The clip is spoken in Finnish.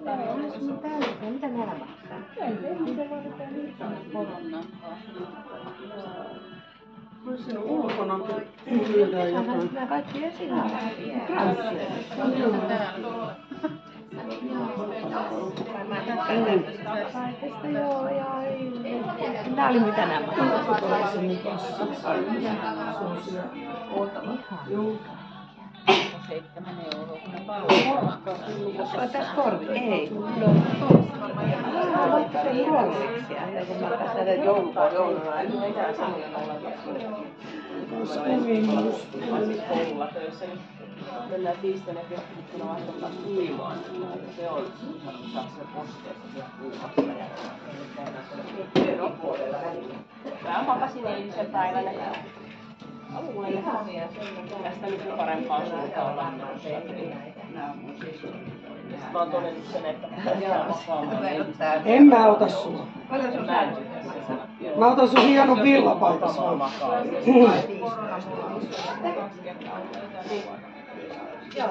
Mitä näillä maksaa? Ei se voi mitään koronakkaa. Voisin ulkona myydä jotain. Nämä kaikki esinaisia. Kaikesta joo, ja ei. Nää oli mitä nämä maksaa. Se mun kassi. Joo. 7 €, kun ne palvelut. Tässä korvi? Ei. Vaikka se ei korviksi. Kun mä katsoin, että jouluna ei mitään samoja koululla töissä, niin mennään tiistaina ja keskiviikkona vaihdetaan uimaan. Se on se posteessa uimassa. Mä makasin eilisen päivänä. Tästä nyt parempaa suuntaan ollaan menossa. Mä oon todennut sen, että pitää makaamaan. En mä ota sua. Mä otan sun hienon villapaitas. Joo.